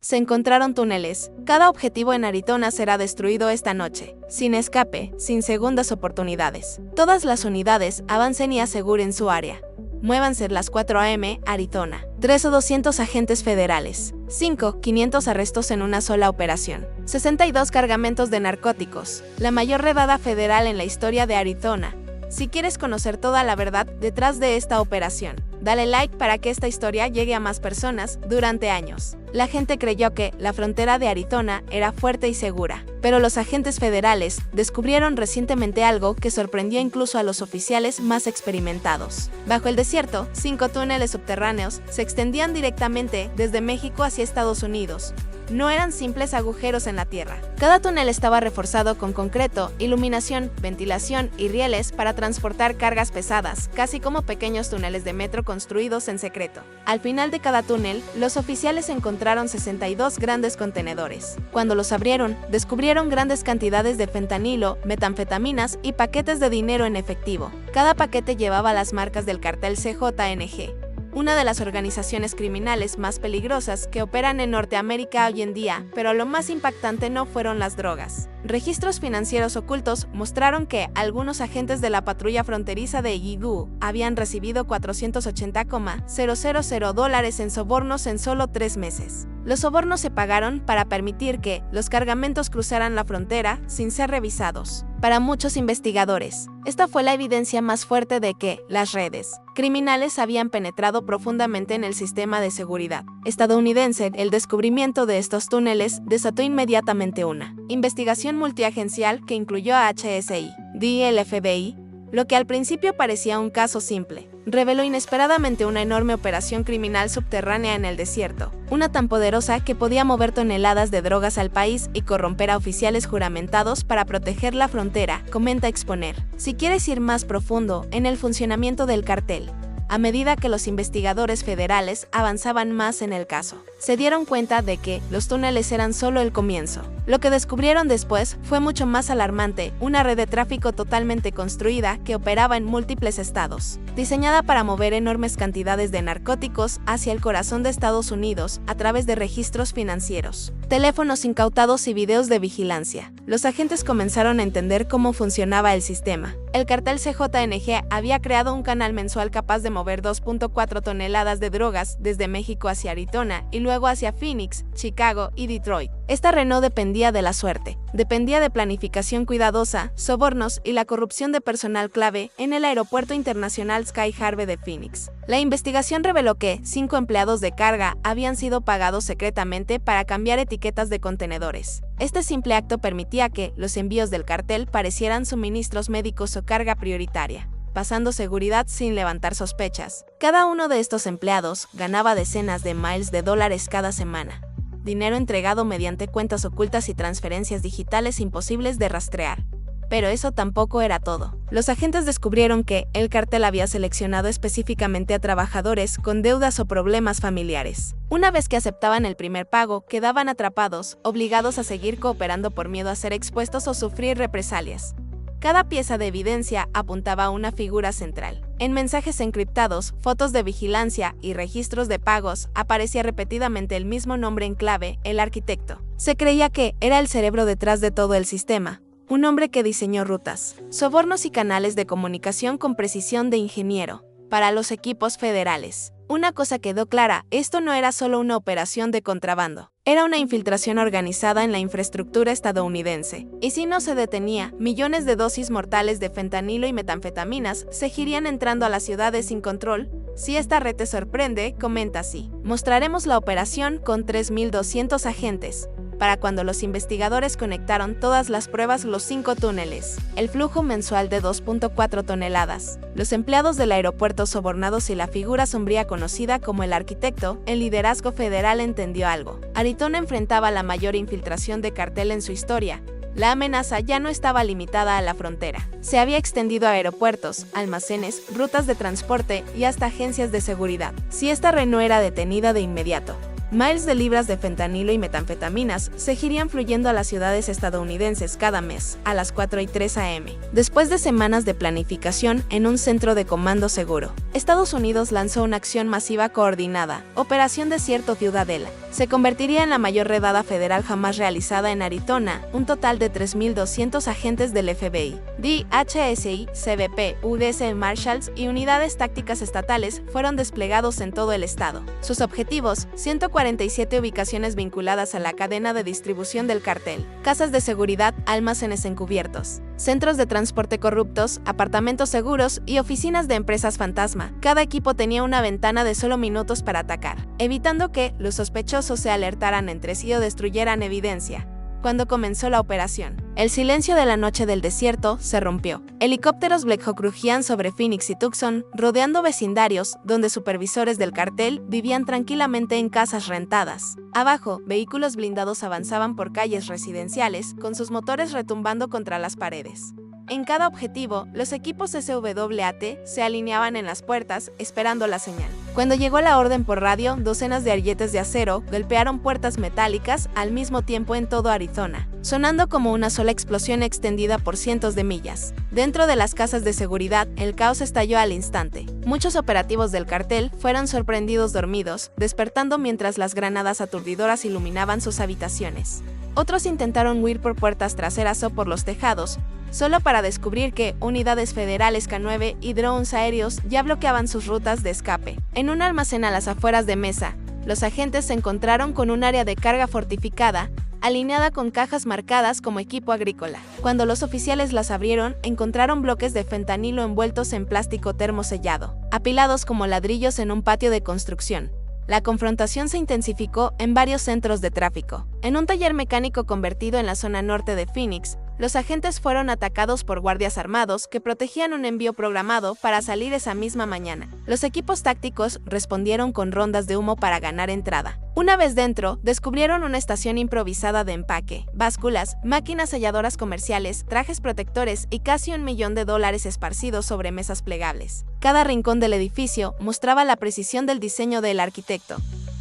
Se encontraron túneles. Cada objetivo en Arizona será destruido esta noche. Sin escape, sin segundas oportunidades. Todas las unidades avancen y aseguren su área. Muévanse las 4 a.m., Arizona. 3 o 200 agentes federales. 5, 500 arrestos en una sola operación. 62 cargamentos de narcóticos. La mayor redada federal en la historia de Arizona. Si quieres conocer toda la verdad detrás de esta operación, dale like para que esta historia llegue a más personas durante años. La gente creyó que la frontera de Arizona era fuerte y segura, pero los agentes federales descubrieron recientemente algo que sorprendió incluso a los oficiales más experimentados. Bajo el desierto, 5 túneles subterráneos se extendían directamente desde México hacia Estados Unidos. No eran simples agujeros en la tierra. Cada túnel estaba reforzado con concreto, iluminación, ventilación y rieles para transportar cargas pesadas, casi como pequeños túneles de metro construidos en secreto. Al final de cada túnel, los oficiales encontraron 62 grandes contenedores. Cuando los abrieron, descubrieron grandes cantidades de fentanilo, metanfetaminas y paquetes de dinero en efectivo. Cada paquete llevaba las marcas del cartel CJNG, una de las organizaciones criminales más peligrosas que operan en Norteamérica hoy en día, pero lo más impactante no fueron las drogas. Registros financieros ocultos mostraron que algunos agentes de la patrulla fronteriza de IGU habían recibido $480,000 en sobornos en solo 3 meses. Los sobornos se pagaron para permitir que los cargamentos cruzaran la frontera sin ser revisados. Para muchos investigadores, esta fue la evidencia más fuerte de que las redes criminales habían penetrado profundamente en el sistema de seguridad estadounidense. El descubrimiento de estos túneles desató inmediatamente una investigación multiagencial que incluyó a HSI, DEA y el FBI. Lo que al principio parecía un caso simple, reveló inesperadamente una enorme operación criminal subterránea en el desierto, una tan poderosa que podía mover toneladas de drogas al país y corromper a oficiales juramentados para proteger la frontera, comenta Exponer. Si quieres ir más profundo en el funcionamiento del cartel, a medida que los investigadores federales avanzaban más en el caso, se dieron cuenta de que los túneles eran solo el comienzo. Lo que descubrieron después fue mucho más alarmante: una red de tráfico totalmente construida que operaba en múltiples estados, diseñada para mover enormes cantidades de narcóticos hacia el corazón de Estados Unidos a través de registros financieros, teléfonos incautados y videos de vigilancia. Los agentes comenzaron a entender cómo funcionaba el sistema. El cartel CJNG había creado un canal mensual capaz de mover 2.4 toneladas de drogas desde México hacia Arizona y luego hacia Phoenix, Chicago y Detroit. Esta red no dependía de la suerte, dependía de planificación cuidadosa, sobornos y la corrupción de personal clave en el Aeropuerto Internacional Sky Harbor de Phoenix. La investigación reveló que 5 empleados de carga habían sido pagados secretamente para cambiar etiquetas de contenedores. Este simple acto permitía que los envíos del cartel parecieran suministros médicos o carga prioritaria, pasando seguridad sin levantar sospechas. Cada uno de estos empleados ganaba decenas de miles de dólares cada semana, dinero entregado mediante cuentas ocultas y transferencias digitales imposibles de rastrear. Pero eso tampoco era todo. Los agentes descubrieron que el cartel había seleccionado específicamente a trabajadores con deudas o problemas familiares. Una vez que aceptaban el primer pago, quedaban atrapados, obligados a seguir cooperando por miedo a ser expuestos o sufrir represalias. Cada pieza de evidencia apuntaba a una figura central. En mensajes encriptados, fotos de vigilancia y registros de pagos aparecía repetidamente el mismo nombre en clave: el arquitecto. Se creía que era el cerebro detrás de todo el sistema, un hombre que diseñó rutas, sobornos y canales de comunicación con precisión de ingeniero para los equipos federales. Una cosa quedó clara: esto no era solo una operación de contrabando, era una infiltración organizada en la infraestructura estadounidense. Y si no se detenía, millones de dosis mortales de fentanilo y metanfetaminas seguirían entrando a las ciudades sin control. Si esta red te sorprende, comenta así: mostraremos la operación con 3.200 agentes. Para cuando los investigadores conectaron todas las pruebas, los 5 túneles, el flujo mensual de 2.4 toneladas, los empleados del aeropuerto sobornados y la figura sombría conocida como el arquitecto, el liderazgo federal entendió algo. Arizona enfrentaba la mayor infiltración de cartel en su historia. La amenaza ya no estaba limitada a la frontera. Se había extendido a aeropuertos, almacenes, rutas de transporte y hasta agencias de seguridad. Si esta red no era detenida de inmediato, Miles de libras de fentanilo y metanfetaminas seguirían fluyendo a las ciudades estadounidenses cada mes, a las 4:03 a.m. Después de semanas de planificación en un centro de comando seguro, Estados Unidos lanzó una acción masiva coordinada, Operación Desierto Ciudadela. Se convertiría en la mayor redada federal jamás realizada en Arizona, un total de 3.200 agentes del FBI, DHSI, CBP, UDS Marshals y unidades tácticas estatales fueron desplegados en todo el estado. Sus objetivos: 147 ubicaciones vinculadas a la cadena de distribución del cartel, casas de seguridad, almacenes encubiertos, centros de transporte corruptos, apartamentos seguros y oficinas de empresas fantasma. Cada equipo tenía una ventana de solo minutos para atacar, evitando que los sospechosos se alertaran entre sí o destruyeran evidencia. Cuando comenzó la operación, el silencio de la noche del desierto se rompió. Helicópteros Black Hawk rugían sobre Phoenix y Tucson, rodeando vecindarios donde supervisores del cartel vivían tranquilamente en casas rentadas. Abajo, vehículos blindados avanzaban por calles residenciales, con sus motores retumbando contra las paredes. En cada objetivo, los equipos SWAT se alineaban en las puertas, esperando la señal. Cuando llegó la orden por radio, docenas de arietes de acero golpearon puertas metálicas al mismo tiempo en todo Arizona, sonando como una sola explosión extendida por cientos de millas. Dentro de las casas de seguridad, el caos estalló al instante. Muchos operativos del cartel fueron sorprendidos dormidos, despertando mientras las granadas aturdidoras iluminaban sus habitaciones. Otros intentaron huir por puertas traseras o por los tejados, solo para descubrir que unidades federales K-9 y drones aéreos ya bloqueaban sus rutas de escape. En un almacén a las afueras de Mesa, los agentes se encontraron con un área de carga fortificada, alineada con cajas marcadas como equipo agrícola. Cuando los oficiales las abrieron, encontraron bloques de fentanilo envueltos en plástico termosellado, apilados como ladrillos en un patio de construcción. La confrontación se intensificó en varios centros de tráfico. En un taller mecánico convertido en la zona norte de Phoenix, los agentes fueron atacados por guardias armados que protegían un envío programado para salir esa misma mañana. Los equipos tácticos respondieron con rondas de humo para ganar entrada. Una vez dentro, descubrieron una estación improvisada de empaque, básculas, máquinas selladoras comerciales, trajes protectores y casi $1 millón esparcidos sobre mesas plegables. Cada rincón del edificio mostraba la precisión del diseño del arquitecto.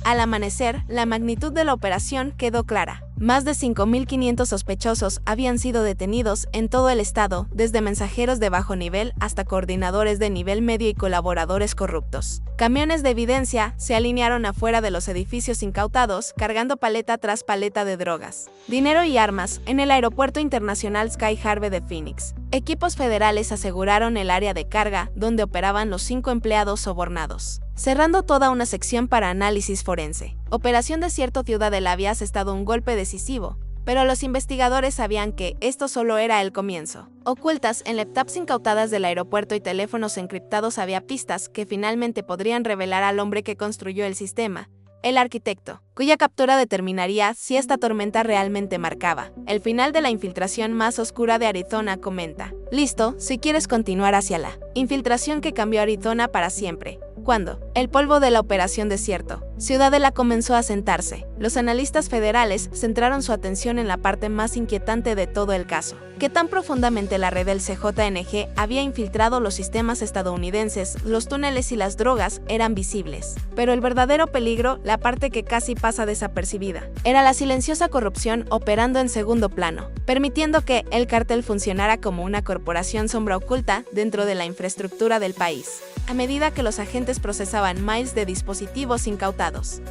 Al amanecer, la magnitud de la operación quedó clara. Más de 5.500 sospechosos habían sido detenidos en todo el estado, desde mensajeros de bajo nivel hasta coordinadores de nivel medio y colaboradores corruptos. Camiones de evidencia se alinearon afuera de los edificios incautados, cargando paleta tras paleta de drogas, dinero y armas en el Aeropuerto Internacional Sky Harbor de Phoenix. Equipos federales aseguraron el área de carga donde operaban los 5 empleados sobornados, cerrando toda una sección para análisis forense. Operación Desierto Ciudadela había asestado un golpe decisivo, pero los investigadores sabían que esto solo era el comienzo. Ocultas en laptops incautadas del aeropuerto y teléfonos encriptados había pistas que finalmente podrían revelar al hombre que construyó el sistema, el arquitecto, cuya captura determinaría si esta tormenta realmente marcaba el final de la infiltración más oscura de Arizona. Comenta: listo, si quieres continuar hacia la infiltración que cambió Arizona para siempre. Cuando el polvo de la Operación Desierto Ciudadela comenzó a sentarse, los analistas federales centraron su atención en la parte más inquietante de todo el caso: qué tan profundamente la red del CJNG había infiltrado los sistemas estadounidenses. Los túneles y las drogas eran visibles, pero el verdadero peligro, la parte que casi pasa desapercibida, era la silenciosa corrupción operando en segundo plano, permitiendo que el cartel funcionara como una corporación sombra oculta dentro de la infraestructura del país. A medida que los agentes procesaban miles de dispositivos incautados,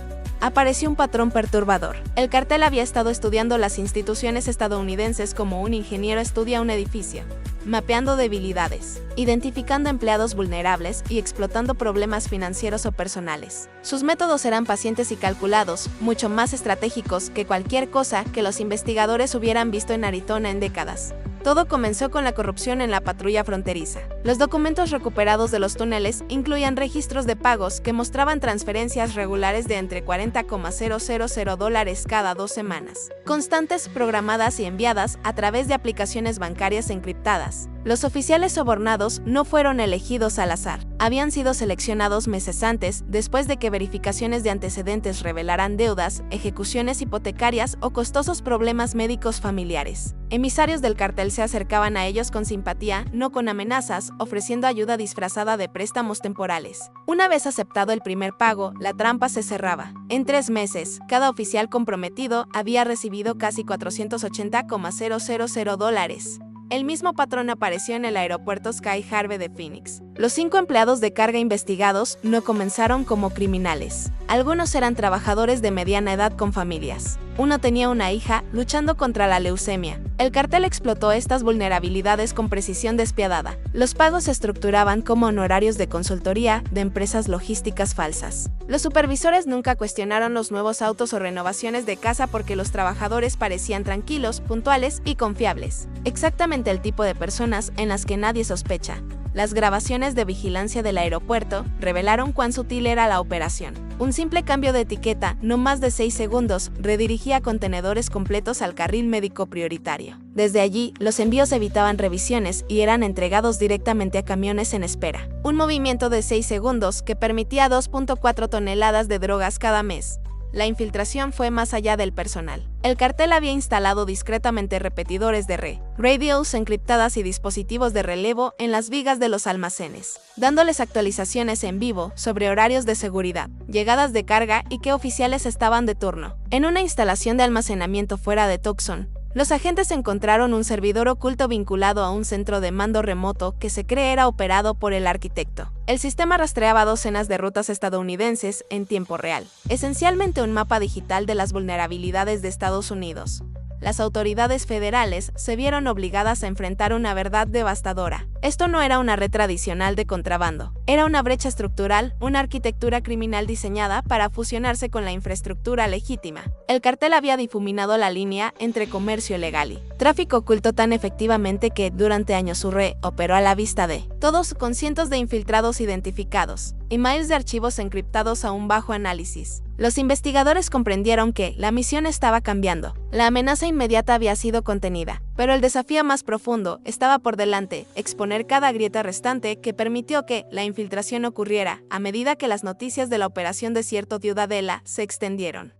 apareció un patrón perturbador. El cartel había estado estudiando las instituciones estadounidenses como un ingeniero estudia un edificio, mapeando debilidades, identificando empleados vulnerables y explotando problemas financieros o personales. Sus métodos eran pacientes y calculados, mucho más estratégicos que cualquier cosa que los investigadores hubieran visto en Arizona en décadas. Todo comenzó con la corrupción en la patrulla fronteriza. Los documentos recuperados de los túneles incluían registros de pagos que mostraban transferencias regulares de entre $40,000 cada 2 semanas, constantes, programadas y enviadas a través de aplicaciones bancarias encriptadas. Los oficiales sobornados no fueron elegidos al azar. habían sido seleccionados meses antes, después de que verificaciones de antecedentes revelaran deudas, ejecuciones hipotecarias o costosos problemas médicos familiares. Emisarios del cartel se acercaban a ellos con simpatía, no con amenazas, ofreciendo ayuda disfrazada de préstamos temporales. Una vez aceptado el primer pago, la trampa se cerraba. En 3 meses, cada oficial comprometido había recibido casi $480,000. El mismo patrón apareció en el aeropuerto Sky Harbor de Phoenix. Los 5 empleados de carga investigados no comenzaron como criminales. Algunos eran trabajadores de mediana edad con familias. Uno tenía una hija luchando contra la leucemia. El cartel explotó estas vulnerabilidades con precisión despiadada. Los pagos se estructuraban como honorarios de consultoría de empresas logísticas falsas. Los supervisores nunca cuestionaron los nuevos autos o renovaciones de casa porque los trabajadores parecían tranquilos, puntuales y confiables. Exactamente el tipo de personas en las que nadie sospecha. Las grabaciones de vigilancia del aeropuerto revelaron cuán sutil era la operación. Un simple cambio de etiqueta, no más de 6 segundos, redirigía contenedores completos al carril médico prioritario. Desde allí, los envíos evitaban revisiones y eran entregados directamente a camiones en espera. Un movimiento de 6 segundos que permitía 2.4 toneladas de drogas cada mes. La infiltración fue más allá del personal. El cartel había instalado discretamente repetidores de radios encriptadas y dispositivos de relevo en las vigas de los almacenes, dándoles actualizaciones en vivo sobre horarios de seguridad, llegadas de carga y qué oficiales estaban de turno. En una instalación de almacenamiento fuera de Tucson, los agentes encontraron un servidor oculto vinculado a un centro de mando remoto que se cree era operado por el arquitecto. El sistema rastreaba docenas de rutas estadounidenses en tiempo real, esencialmente un mapa digital de las vulnerabilidades de Estados Unidos. Las autoridades federales se vieron obligadas a enfrentar una verdad devastadora. Esto no era una red tradicional de contrabando, era una brecha estructural, una arquitectura criminal diseñada para fusionarse con la infraestructura legítima. El cartel había difuminado la línea entre comercio legal y tráfico oculto tan efectivamente que, durante años su red operó a la vista de todos, con cientos de infiltrados identificados, emails de archivos encriptados a un bajo análisis. Los investigadores comprendieron que la misión estaba cambiando. La amenaza inmediata había sido contenida, pero el desafío más profundo estaba por delante: exponer cada grieta restante que permitió que la infiltración ocurriera a medida que las noticias de la operación Desierto Ciudadela se extendieron.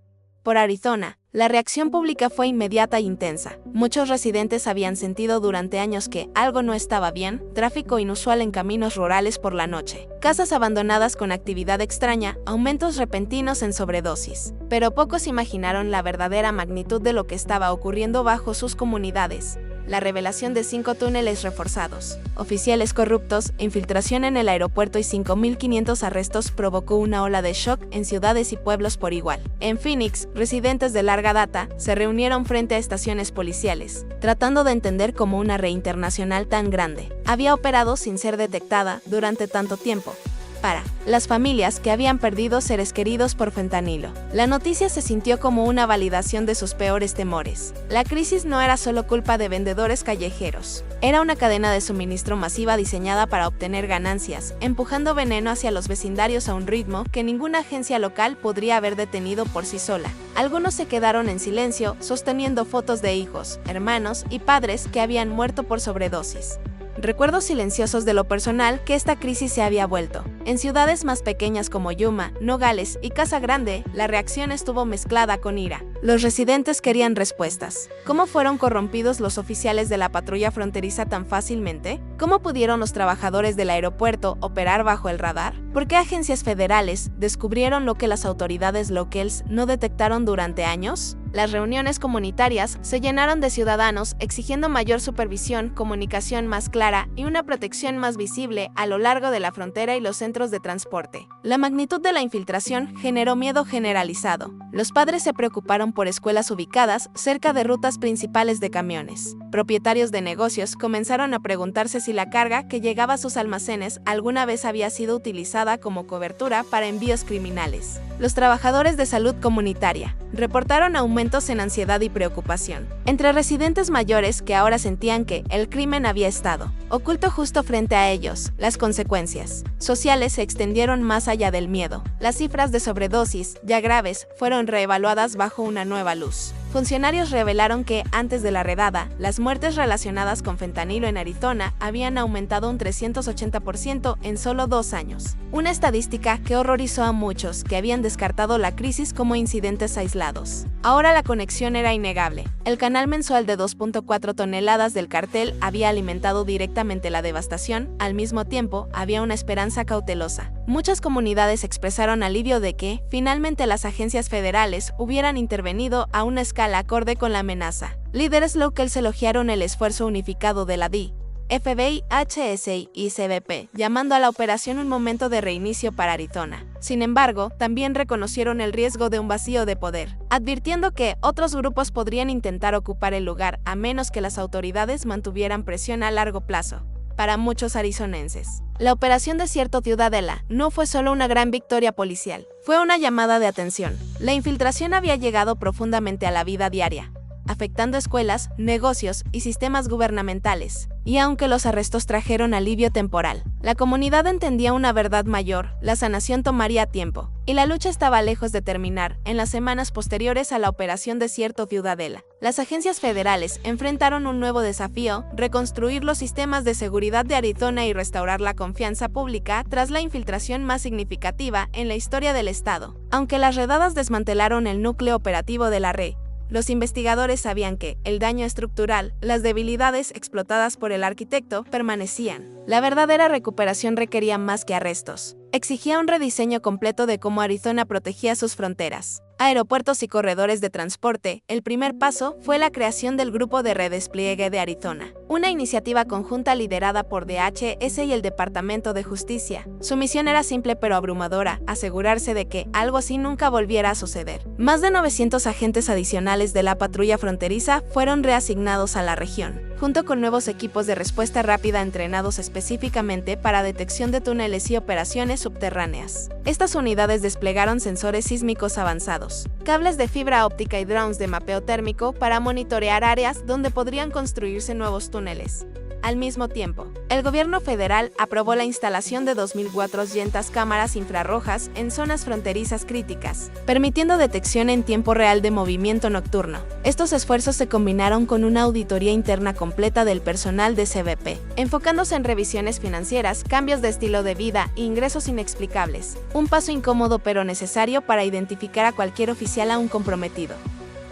Por Arizona, la reacción pública fue inmediata e intensa. Muchos residentes habían sentido durante años que algo no estaba bien: tráfico inusual en caminos rurales por la noche, casas abandonadas con actividad extraña, aumentos repentinos en sobredosis. Pero pocos imaginaron la verdadera magnitud de lo que estaba ocurriendo bajo sus comunidades. La revelación de 5 túneles reforzados, oficiales corruptos, infiltración en el aeropuerto y 5.500 arrestos provocó una ola de shock en ciudades y pueblos por igual. En Phoenix, residentes de larga data se reunieron frente a estaciones policiales, tratando de entender cómo una red internacional tan grande había operado sin ser detectada durante tanto tiempo. Para las familias que habían perdido seres queridos por fentanilo, la noticia se sintió como una validación de sus peores temores. La crisis no era solo culpa de vendedores callejeros, era una cadena de suministro masiva diseñada para obtener ganancias, empujando veneno hacia los vecindarios a un ritmo que ninguna agencia local podría haber detenido por sí sola. Algunos se quedaron en silencio, sosteniendo fotos de hijos, hermanos y padres que habían muerto por sobredosis. Recuerdos silenciosos de lo personal que esta crisis se había vuelto. En ciudades más pequeñas como Yuma, Nogales y Casa Grande, la reacción estuvo mezclada con ira. Los residentes querían respuestas. ¿Cómo fueron corrompidos los oficiales de la patrulla fronteriza tan fácilmente? ¿Cómo pudieron los trabajadores del aeropuerto operar bajo el radar? ¿Por qué agencias federales descubrieron lo que las autoridades locales no detectaron durante años? Las reuniones comunitarias se llenaron de ciudadanos exigiendo mayor supervisión, comunicación más clara y una protección más visible a lo largo de la frontera y los centros de transporte. La magnitud de la infiltración generó miedo generalizado. Los padres se preocuparon por escuelas ubicadas cerca de rutas principales de camiones. Propietarios de negocios comenzaron a preguntarse si la carga que llegaba a sus almacenes alguna vez había sido utilizada como cobertura para envíos criminales. Los trabajadores de salud comunitaria reportaron aumentos en ansiedad y preocupación entre residentes mayores que ahora sentían que el crimen había estado oculto justo frente a ellos. Las consecuencias sociales se extendieron más allá del miedo. Las cifras de sobredosis, ya graves, fueron reevaluadas bajo una nueva luz. Funcionarios revelaron que, antes de la redada, las muertes relacionadas con fentanilo en Arizona habían aumentado un 380% en solo 2 años. Una estadística que horrorizó a muchos que habían descartado la crisis como incidentes aislados. Ahora la conexión era innegable. El canal mensual de 2.4 toneladas del cartel había alimentado directamente la devastación, al mismo tiempo había una esperanza cautelosa. Muchas comunidades expresaron alivio de que, finalmente, las agencias federales hubieran intervenido a una escala acorde con la amenaza. Líderes locales elogiaron el esfuerzo unificado de la DEA, FBI, HSI y CBP, llamando a la operación un momento de reinicio para Arizona. Sin embargo, también reconocieron el riesgo de un vacío de poder, advirtiendo que otros grupos podrían intentar ocupar el lugar a menos que las autoridades mantuvieran presión a largo plazo. Para muchos arizonenses, la Operación Desierto Ciudadela no fue solo una gran victoria policial, fue una llamada de atención. La infiltración había llegado profundamente a la vida diaria, afectando escuelas, negocios y sistemas gubernamentales. Y aunque los arrestos trajeron alivio temporal, la comunidad entendía una verdad mayor: la sanación tomaría tiempo, y la lucha estaba lejos de terminar. En las semanas posteriores a la Operación Desierto Ciudadela, las agencias federales enfrentaron un nuevo desafío: reconstruir los sistemas de seguridad de Arizona y restaurar la confianza pública tras la infiltración más significativa en la historia del estado. Aunque las redadas desmantelaron el núcleo operativo de la red, los investigadores sabían que el daño estructural, las debilidades explotadas por el arquitecto, permanecían. La verdadera recuperación requería más que arrestos. Exigía un rediseño completo de cómo Arizona protegía sus fronteras, aeropuertos y corredores de transporte. El primer paso fue la creación del Grupo de Redespliegue de Arizona, una iniciativa conjunta liderada por DHS y el Departamento de Justicia. Su misión era simple pero abrumadora: asegurarse de que algo así nunca volviera a suceder. Más de 900 agentes adicionales de la patrulla fronteriza fueron reasignados a la región, junto con nuevos equipos de respuesta rápida entrenados específicamente para detección de túneles y operaciones subterráneas. Estas unidades desplegaron sensores sísmicos avanzados, cables de fibra óptica y drones de mapeo térmico para monitorear áreas donde podrían construirse nuevos túneles. Al mismo tiempo, el gobierno federal aprobó la instalación de 2.400 cámaras infrarrojas en zonas fronterizas críticas, permitiendo detección en tiempo real de movimiento nocturno. Estos esfuerzos se combinaron con una auditoría interna completa del personal de CBP, enfocándose en revisiones financieras, cambios de estilo de vida e ingresos inexplicables. Un paso incómodo pero necesario para identificar a cualquier oficial aún comprometido.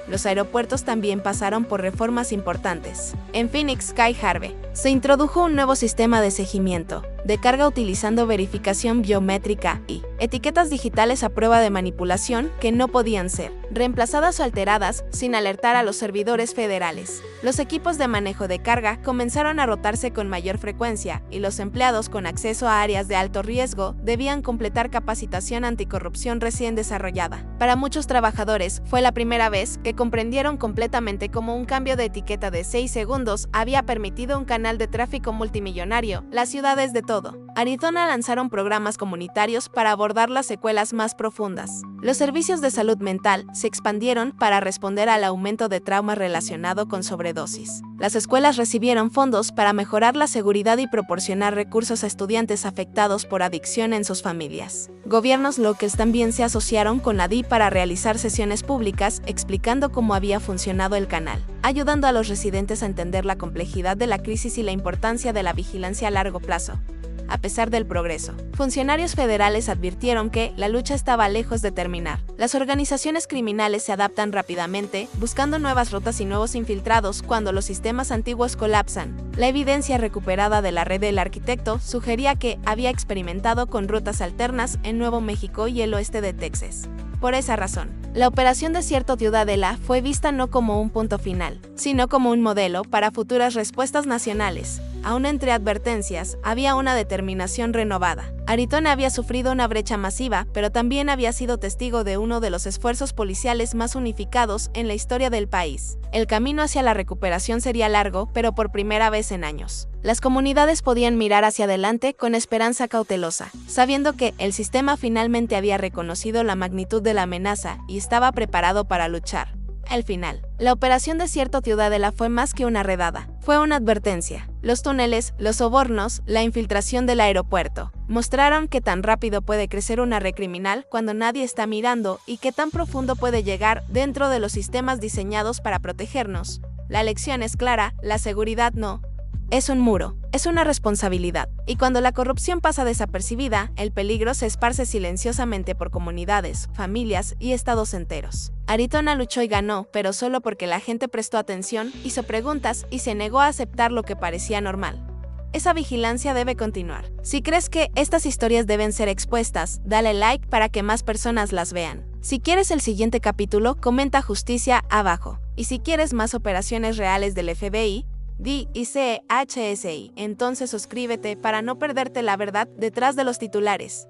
Los aeropuertos también pasaron por reformas importantes. En Phoenix Sky Harbor, se introdujo un nuevo sistema de seguimiento de carga utilizando verificación biométrica y etiquetas digitales a prueba de manipulación que no podían ser reemplazadas o alteradas sin alertar a los servidores federales. Los equipos de manejo de carga comenzaron a rotarse con mayor frecuencia y los empleados con acceso a áreas de alto riesgo debían completar capacitación anticorrupción recién desarrollada. Para muchos trabajadores fue la primera vez que comprendieron completamente cómo un cambio de etiqueta de 6 segundos había permitido un canal de tráfico multimillonario. Las ciudades de todo Arizona lanzaron programas comunitarios para abordar las secuelas más profundas. Los servicios de salud mental se expandieron para responder al aumento de trauma relacionado con sobredosis. Las escuelas recibieron fondos para mejorar la seguridad y proporcionar recursos a estudiantes afectados por adicción en sus familias. Gobiernos locales también se asociaron con la DEA para realizar sesiones públicas explicando cómo había funcionado el canal, ayudando a los residentes a entender la complejidad de la crisis y la importancia de la vigilancia a largo plazo. A pesar del progreso, funcionarios federales advirtieron que la lucha estaba lejos de terminar. Las organizaciones criminales se adaptan rápidamente, buscando nuevas rutas y nuevos infiltrados cuando los sistemas antiguos colapsan. La evidencia recuperada de la red del arquitecto sugería que había experimentado con rutas alternas en Nuevo México y el oeste de Texas. Por esa razón, la Operación Desierto Ciudadela fue vista no como un punto final, sino como un modelo para futuras respuestas nacionales. Aún entre advertencias, había una determinación renovada. Arizona había sufrido una brecha masiva, pero también había sido testigo de uno de los esfuerzos policiales más unificados en la historia del país. El camino hacia la recuperación sería largo, pero por primera vez en años, las comunidades podían mirar hacia adelante con esperanza cautelosa, sabiendo que el sistema finalmente había reconocido la magnitud de la amenaza y estaba preparado para luchar. Al final, la Operación Desierto Ciudadela fue más que una redada, fue una advertencia. Los túneles, los sobornos, la infiltración del aeropuerto. Mostraron qué tan rápido puede crecer una red criminal cuando nadie está mirando y qué tan profundo puede llegar dentro de los sistemas diseñados para protegernos. La lección es clara, la seguridad no. Es un muro, es una responsabilidad. Y cuando la corrupción pasa desapercibida, el peligro se esparce silenciosamente por comunidades, familias y estados enteros. Arizona luchó y ganó, pero solo porque la gente prestó atención, hizo preguntas y se negó a aceptar lo que parecía normal. Esa vigilancia debe continuar. Si crees que estas historias deben ser expuestas, dale like para que más personas las vean. Si quieres el siguiente capítulo, comenta justicia abajo. Y si quieres más operaciones reales del FBI, DICHSI, entonces suscríbete para no perderte la verdad detrás de los titulares.